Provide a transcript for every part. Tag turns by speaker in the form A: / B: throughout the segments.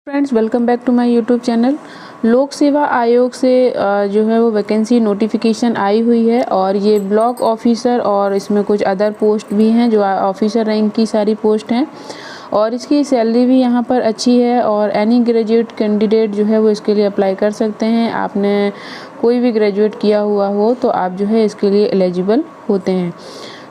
A: Friends, welcome back to my YouTube channel. लोक सेवा आयोग से जो है वो वैकेंसी नोटिफिकेशन आई हुई है और ये ब्लॉक ऑफिसर और इसमें कुछ अदर पोस्ट भी हैं जो ऑफिसर रैंक की सारी पोस्ट हैं और इसकी सैलरी भी यहाँ पर अच्छी है और एनी ग्रेजुएट कैंडिडेट जो है वो इसके लिए अप्लाई कर सकते हैं। आपने कोई भी ग्रेजुएट किया हुआ हो तो आप जो है इसके लिए एलिजिबल होते हैं।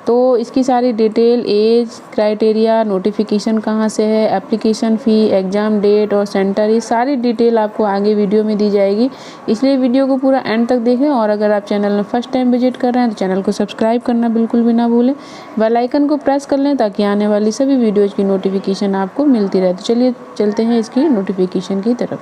A: तो इसकी सारी डिटेल, एज क्राइटेरिया, नोटिफिकेशन कहाँ से है, एप्लीकेशन फ़ी, एग्ज़ाम डेट और सेंटर, ये सारी डिटेल आपको आगे वीडियो में दी जाएगी। इसलिए वीडियो को पूरा एंड तक देखें और अगर आप चैनल में फर्स्ट टाइम विजिट कर रहे हैं तो चैनल को सब्सक्राइब करना बिल्कुल भी ना भूलें। बेल आइकन को प्रेस कर लें ताकि आने वाली सभी वीडियोज़ की नोटिफिकेशन आपको मिलती रहे। तो चलिए चलते हैं इसकी नोटिफिकेशन की तरफ।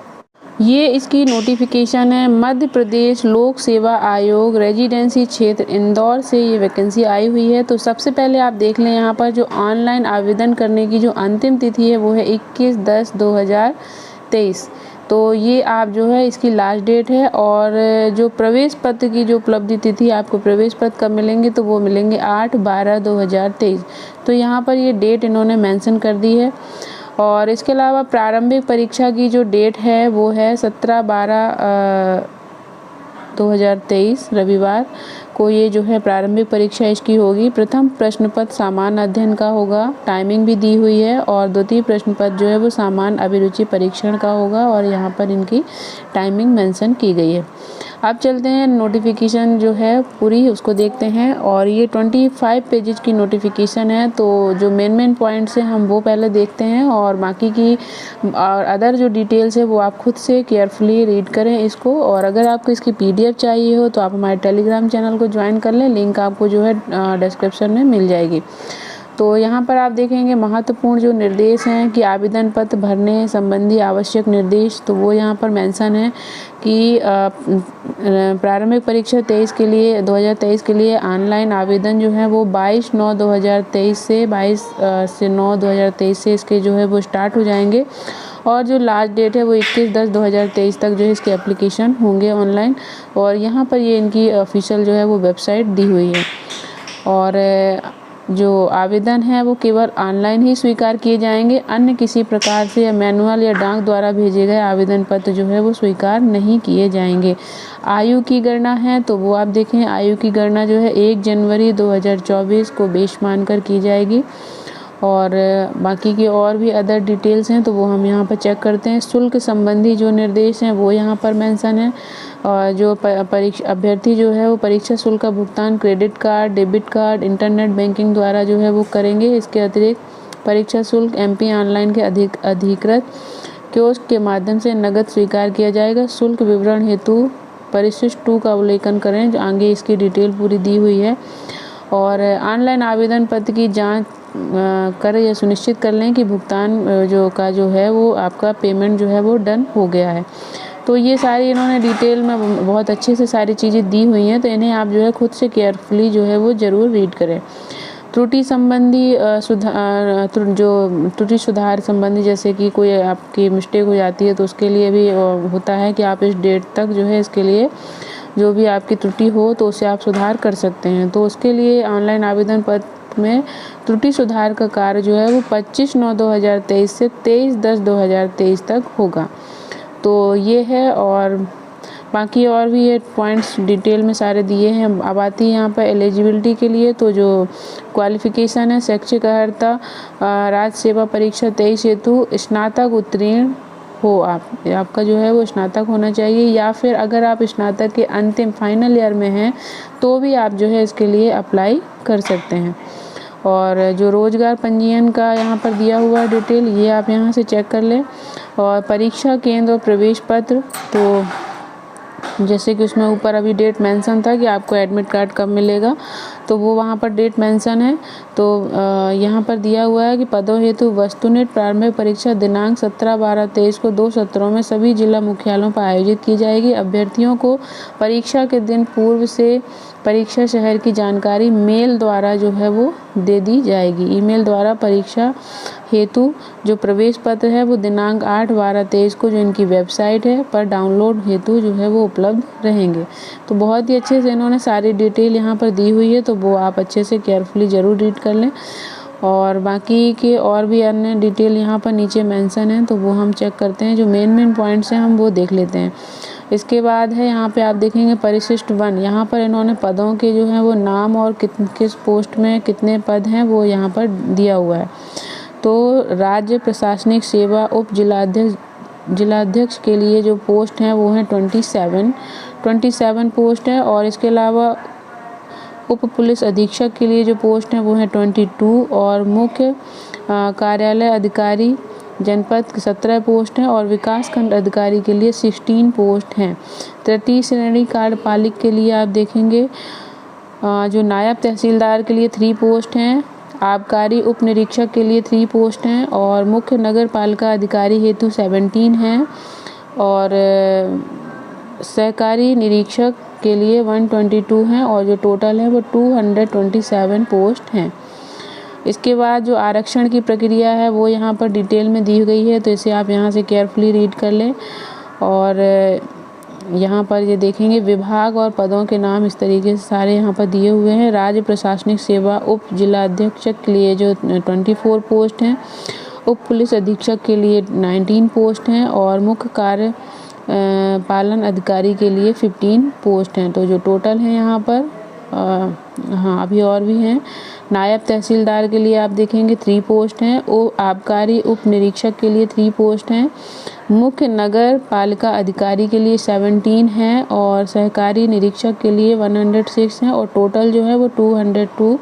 A: ये इसकी नोटिफिकेशन है। मध्य प्रदेश लोक सेवा आयोग रेजिडेंसी क्षेत्र इंदौर से ये वैकेंसी आई हुई है। तो सबसे पहले आप देख लें यहाँ पर जो ऑनलाइन आवेदन करने की जो अंतिम तिथि है वो है 21/10/2023। तो ये आप जो है इसकी लास्ट डेट है और जो प्रवेश पत्र की जो उपलब्धि तिथि, आपको प्रवेश पत्र कब मिलेंगे तो वो मिलेंगे 8/12/2023। तो यहाँ पर ये डेट इन्होंने मेंशन कर दी है। और इसके अलावा प्रारंभिक परीक्षा की जो डेट है वो है 17/12/2023 रविवार को ये जो है प्रारंभिक परीक्षा इसकी होगी। प्रथम प्रश्न पत्र सामान्य अध्ययन का होगा, टाइमिंग भी दी हुई है और द्वितीय प्रश्न पत्र जो है वो सामान्य अभिरुचि परीक्षण का होगा और यहाँ पर इनकी टाइमिंग मेंशन की गई है। अब चलते हैं नोटिफिकेशन जो है पूरी उसको देखते हैं और ये 25 पेजेस की नोटिफिकेशन है। तो जो मेन पॉइंट्स हैं हम वो पहले देखते हैं और बाकी की और अदर जो डिटेल्स है वो आप खुद से केयरफुली रीड करें इसको। और अगर आपको इसकी PDF चाहिए हो तो आप हमारे टेलीग्राम चैनल को ज्वाइन कर लें, लिंक आपको जो है डिस्क्रिप्शन में मिल जाएगी। तो यहाँ पर आप देखेंगे महत्वपूर्ण जो निर्देश हैं कि आवेदन पत्र भरने संबंधी आवश्यक निर्देश, तो वो यहाँ पर मेंशन है कि प्रारंभिक परीक्षा 2023 के लिए ऑनलाइन आवेदन जो है वो 22/9/2023 से 22/9/2023 से इसके जो है वो स्टार्ट हो जाएंगे और जो लास्ट डेट है वो 21/10/2023 तक जो है इसके एप्लीकेशन होंगे ऑनलाइन। और यहाँ पर ये इनकी ऑफिशियल जो है वो वेबसाइट दी हुई है। और जो आवेदन है वो केवल ऑनलाइन ही स्वीकार किए जाएंगे, अन्य किसी प्रकार से या मैनुअल या डाक द्वारा भेजे गए आवेदन पत्र जो है वो स्वीकार नहीं किए जाएंगे। आयु की गणना है तो वो आप देखें, आयु की गणना जो है 1 जनवरी 2024 को बेश मानकर की जाएगी। और बाकी की और भी अदर डिटेल्स हैं तो वो हम यहाँ पर चेक करते हैं। शुल्क संबंधी जो निर्देश हैं वो यहाँ पर मेंशन है और जो परीक्षा अभ्यर्थी जो है वो परीक्षा शुल्क का भुगतान credit card, debit card, internet banking द्वारा जो है वो करेंगे। इसके अतिरिक्त परीक्षा शुल्क MP ऑनलाइन के अधिकृत कियोस्क के माध्यम से नगद स्वीकार किया जाएगा। शुल्क विवरण हेतु परिशिष्ट 2 का अवलोकन करें, जो आगे इसकी डिटेल पूरी दी हुई है। और ऑनलाइन आवेदन पत्र की जांच करें या सुनिश्चित कर लें कि भुगतान जो है वो आपका पेमेंट जो है वो डन हो गया है। तो ये सारी इन्होंने डिटेल में बहुत अच्छे से सारी चीज़ें दी हुई हैं, तो इन्हें आप जो है खुद से केयरफुली जो है वो ज़रूर रीड करें। त्रुटि संबंधी त्रुटि सुधार संबंधी, जैसे कि कोई आपकी मिस्टेक हो जाती है तो उसके लिए भी होता है कि आप इस डेट तक जो है इसके लिए जो भी आपकी त्रुटि हो तो उसे आप सुधार कर सकते हैं। तो उसके लिए ऑनलाइन आवेदन पत्र में त्रुटि सुधार का कार्य जो है वो 25/9/2023 से 23/10/2023 तक होगा। तो ये है और बाकी और भी ये पॉइंट्स डिटेल में सारे दिए हैं। अब आती है यहाँ पर एलिजिबिलिटी के लिए। तो जो क्वालिफ़िकेशन है, शैक्षिक अर्हता राज्य सेवा परीक्षा 23 हेतु स्नातक उत्तीर्ण हो आपका जो है वो स्नातक होना चाहिए, या फिर अगर आप स्नातक के अंतिम फाइनल ईयर में हैं तो भी आप जो है इसके लिए अप्लाई कर सकते हैं। और जो रोज़गार पंजीयन का यहाँ पर दिया हुआ डिटेल ये आप यहाँ से चेक कर लें। और परीक्षा केंद्र और प्रवेश पत्र, तो जैसे कि उसमें ऊपर अभी डेट मेंशन था कि आपको एडमिट कार्ड कब मिलेगा, तो वो वहाँ पर डेट मेंशन है। तो यहाँ पर दिया हुआ है कि पदों हेतु वस्तुनिष्ठ प्रारंभिक परीक्षा दिनांक 17/12/23 को 2 सत्रों में सभी जिला मुख्यालयों पर आयोजित की जाएगी। अभ्यर्थियों को परीक्षा के दिन पूर्व से परीक्षा शहर की जानकारी मेल द्वारा जो है वो दे दी जाएगी। ईमेल द्वारा परीक्षा हेतु जो प्रवेश पत्र है वो दिनांक 8/12/23 को जो इनकी वेबसाइट है पर डाउनलोड हेतु जो है वो उपलब्ध रहेंगे। तो बहुत ही अच्छे से इन्होंने सारी डिटेल यहाँ पर दी हुई है, तो वो आप अच्छे से केयरफुली ज़रूर रीड कर लें। और बाकी के और भी अन्य डिटेल यहाँ पर नीचे मेंशन है, तो वो हम चेक करते हैं। जो मेन पॉइंट्स हैं हम वो देख लेते हैं। इसके बाद है यहाँ पे आप देखेंगे परिशिष्ट 1। यहाँ पर इन्होंने पदों के जो हैं वो नाम और किस पोस्ट में कितने पद हैं वो यहाँ पर दिया हुआ है। तो राज्य प्रशासनिक सेवा उप जिलाध्यक्ष के लिए जो पोस्ट हैं वो हैं 27 पोस्ट है। और इसके अलावा उप पुलिस अधीक्षक के लिए जो पोस्ट हैं वो हैं 22 और मुख्य कार्यालय अधिकारी जनपद 17 पोस्ट हैं और विकास खंड अधिकारी के लिए 16 पोस्ट हैं। तृतीय श्रेणी कार्यपालिक के लिए आप देखेंगे जो नायब तहसीलदार के लिए 3 पोस्ट हैं, आबकारी उप निरीक्षक के लिए 3 पोस्ट हैं और मुख्य नगर पालिका अधिकारी हेतु 17 हैं और सहकारी निरीक्षक के लिए 122 हैं और जो टोटल है वो 227 पोस्ट हैं। इसके बाद जो आरक्षण की प्रक्रिया है वो यहाँ पर डिटेल में दी गई है, तो इसे आप यहाँ से केयरफुली रीड कर लें। और यहाँ पर ये देखेंगे विभाग और पदों के नाम इस तरीके से सारे यहाँ पर दिए हुए हैं। राज्य प्रशासनिक सेवा उप जिलाध्यक्षक के लिए जो 24 पोस्ट हैं, उप पुलिस अधीक्षक के लिए 19 पोस्ट हैं और मुख्य कार्य पालन अधिकारी के लिए 15 पोस्ट हैं। तो जो टोटल हैं यहाँ पर हाँ अभी और भी हैं। नायब तहसीलदार के लिए आप देखेंगे 3 पोस्ट हैं, आबकारी उप निरीक्षक के लिए 3 पोस्ट हैं, मुख्य नगर पालिका अधिकारी के लिए 17 हैं और सहकारी निरीक्षक के लिए 106 हैं और टोटल जो है वो 202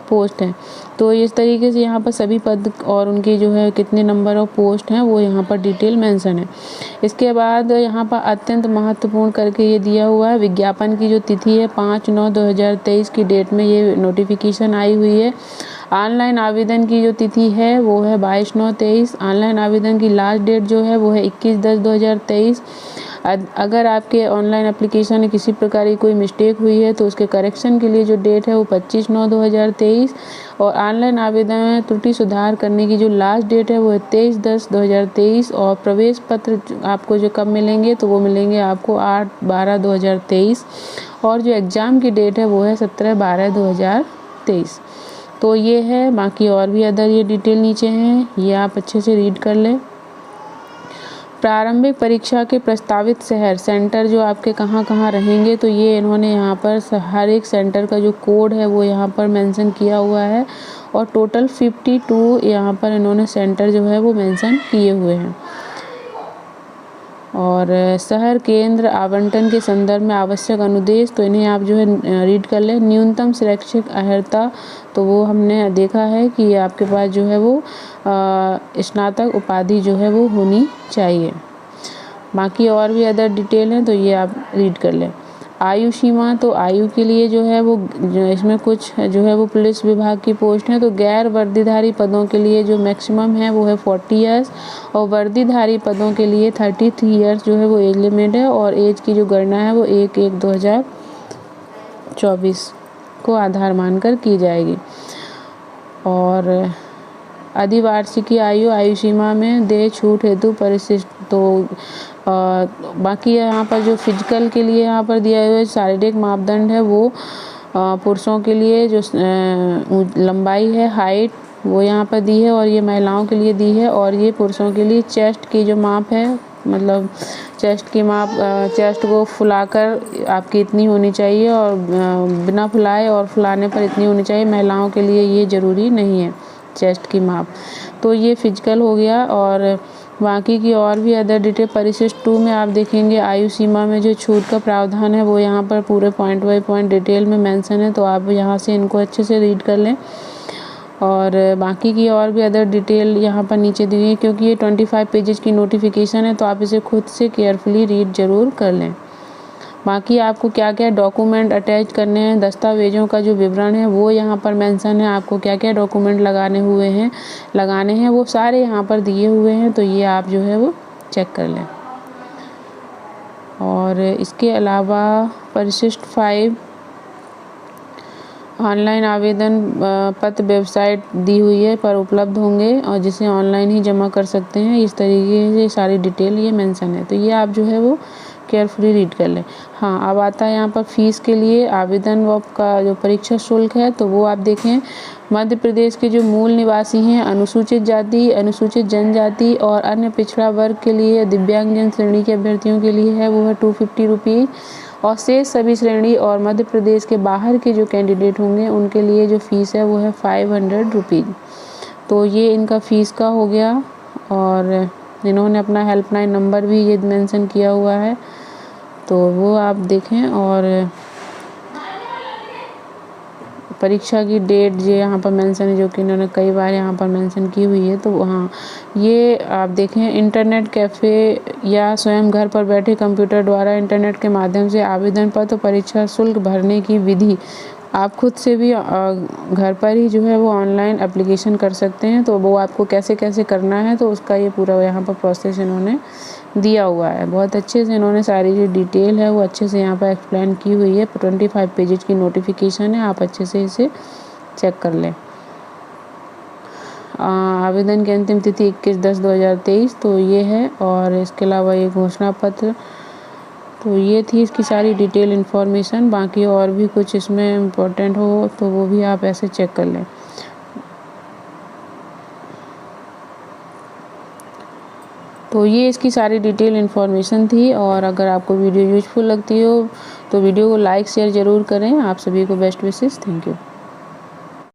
A: पोस्ट हैं। तो इस तरीके से यहाँ पर सभी पद और उनके जो है कितने नंबर ऑफ पोस्ट हैं वो यहाँ पर डिटेल मेंशन है। इसके बाद यहाँ पर अत्यंत महत्वपूर्ण करके ये दिया हुआ है विज्ञापन की जो तिथि है 5/9/2023 की डेट में ये नोटिफिकेशन आई हुई है। ऑनलाइन आवेदन की जो तिथि है वो है 22/9/23। ऑनलाइन आवेदन की लास्ट डेट जो है वो है 21/10/2023। अगर आपके ऑनलाइन एप्लीकेशन में किसी प्रकार की कोई मिस्टेक हुई है तो उसके करेक्शन के लिए जो डेट है वो 25/9/2023 और ऑनलाइन आवेदन में त्रुटि सुधार करने की जो लास्ट डेट है वो है 23/10/2023 और प्रवेश पत्र आपको जो कब मिलेंगे तो वो मिलेंगे आपको 8/12/2023 और जो एग्ज़ाम की डेट है वो है 17/12/2023। तो ये है, बाकी और भी अदर ये डिटेल नीचे हैं, ये आप अच्छे से रीड कर लें। प्रारंभिक परीक्षा के प्रस्तावित शहर सेंटर जो आपके कहाँ कहाँ रहेंगे तो ये इन्होंने यहाँ पर हर एक सेंटर का जो कोड है वो यहाँ पर मेंशन किया हुआ है और टोटल 52 यहाँ पर इन्होंने सेंटर जो है वो मेंशन किए हुए हैं। और शहर केंद्र आवंटन के संदर्भ में आवश्यक अनुदेश तो इन्हें आप जो है रीड कर लें। न्यूनतम शैक्षिक अर्हता तो वो हमने देखा है कि आपके पास जो है वो स्नातक उपाधि जो है वो होनी चाहिए। बाकी और भी अदर डिटेल हैं तो ये आप रीड कर लें। आयु सीमा तो आयु के लिए जो है वो इसमें कुछ जो है वो पुलिस विभाग की पोस्ट है तो गैर वर्दीधारी पदों के लिए जो मैक्सिमम है वो है 40 इयर्स और वर्दीधारी पदों के लिए 33 इयर्स जो है वो एज लिमिट है और एज की जो गणना है वो 1/1/2024 को आधार मानकर की जाएगी। और अधिवार्षिकी आयु सीमा में दे छूट हेतु परिशिष्ट तो बाकी यहाँ पर जो फिजिकल के लिए यहाँ पर दिया हुआ है शारीरिक मापदंड है वो पुरुषों के लिए जो लंबाई है हाइट वो यहाँ पर दी है और ये महिलाओं के लिए दी है और ये पुरुषों के लिए चेस्ट की जो माप है मतलब चेस्ट की माप चेस्ट को फुलाकर आपकी इतनी होनी चाहिए और बिना फुलाए और फुलाने पर इतनी होनी चाहिए। महिलाओं के लिए ये ज़रूरी नहीं है चेस्ट की माप। तो ये फिजिकल हो गया और बाकी की और भी अदर डिटेल परिशिष्ट 2 में आप देखेंगे आयु सीमा में जो छूट का प्रावधान है वो यहाँ पर पूरे पॉइंट बाय पॉइंट डिटेल में मेंशन है तो आप यहाँ से इनको अच्छे से रीड कर लें। और बाकी की और भी अदर डिटेल यहाँ पर नीचे दी है क्योंकि ये 25 पेजेस की नोटिफिकेशन है तो आप इसे खुद से केयरफुली रीड ज़रूर कर लें। बाकी आपको क्या क्या डॉक्यूमेंट अटैच करने हैं दस्तावेज़ों का जो विवरण है वो यहाँ पर मेंशन है। आपको क्या क्या डॉक्यूमेंट लगाने हैं वो सारे यहाँ पर दिए हुए हैं तो ये आप जो है वो चेक कर लें। और इसके अलावा परिशिष्ट 5 ऑनलाइन आवेदन पत्र वेबसाइट दी हुई है पर उपलब्ध होंगे और जिसे ऑनलाइन ही जमा कर सकते हैं। इस तरीके से सारी डिटेल ये मेंशन है तो ये आप जो है वो केयरफुली रीड कर लें। हाँ, अब आता है यहाँ पर फ़ीस के लिए आवेदन व का जो परीक्षा शुल्क है, तो वो आप देखें। मध्य प्रदेश के जो मूल निवासी हैं, अनुसूचित जाति, अनुसूचित जनजाति और अन्य पिछड़ा वर्ग के लिए, दिव्यांगजन श्रेणी के अभ्यर्थियों के लिए है वो है 250 रुपीज़, और शेष सभी श्रेणी और मध्य प्रदेश के बाहर के जो कैंडिडेट होंगे उनके लिए जो फ़ीस है वो है 500 रुपीज़। तो ये इनका फ़ीस का हो गया, और इन्होंने अपना हेल्पलाइन नंबर भी ये मेंशन किया हुआ है, तो वो आप देखें। और परीक्षा की डेट ये यहाँ पर मेंशन है, जो कि इन्होंने कई बार यहाँ पर मेंशन की हुई है। तो हाँ, ये आप देखें, इंटरनेट कैफ़े या स्वयं घर पर बैठे कंप्यूटर द्वारा इंटरनेट के माध्यम से आवेदन पत्र परीक्षा शुल्क भरने की विधि, आप खुद से भी घर पर ही जो है वो ऑनलाइन एप्लीकेशन कर सकते हैं। तो वो आपको कैसे कैसे करना है, तो उसका ये पूरा यहाँ पर प्रोसेस इन्होंने दिया हुआ है। बहुत अच्छे से इन्होंने सारी जो डिटेल है वो अच्छे से यहाँ पर एक्सप्लेन की हुई है। 25 पेजेज की नोटिफिकेशन है, आप अच्छे से इसे चेक कर लें। आवेदन की अंतिम तिथि 21/10/2023 तो ये है, और इसके अलावा ये घोषणा पत्र, तो ये थी इसकी सारी डिटेल इन्फॉर्मेशन। बाकी और भी कुछ इसमें इम्पोर्टेंट हो तो वो भी आप ऐसे चेक कर लें। तो ये इसकी सारी डिटेल इन्फॉर्मेशन थी, और अगर आपको वीडियो यूजफुल लगती हो तो वीडियो को लाइक शेयर ज़रूर करें। आप सभी को बेस्ट विशेस। Thank you.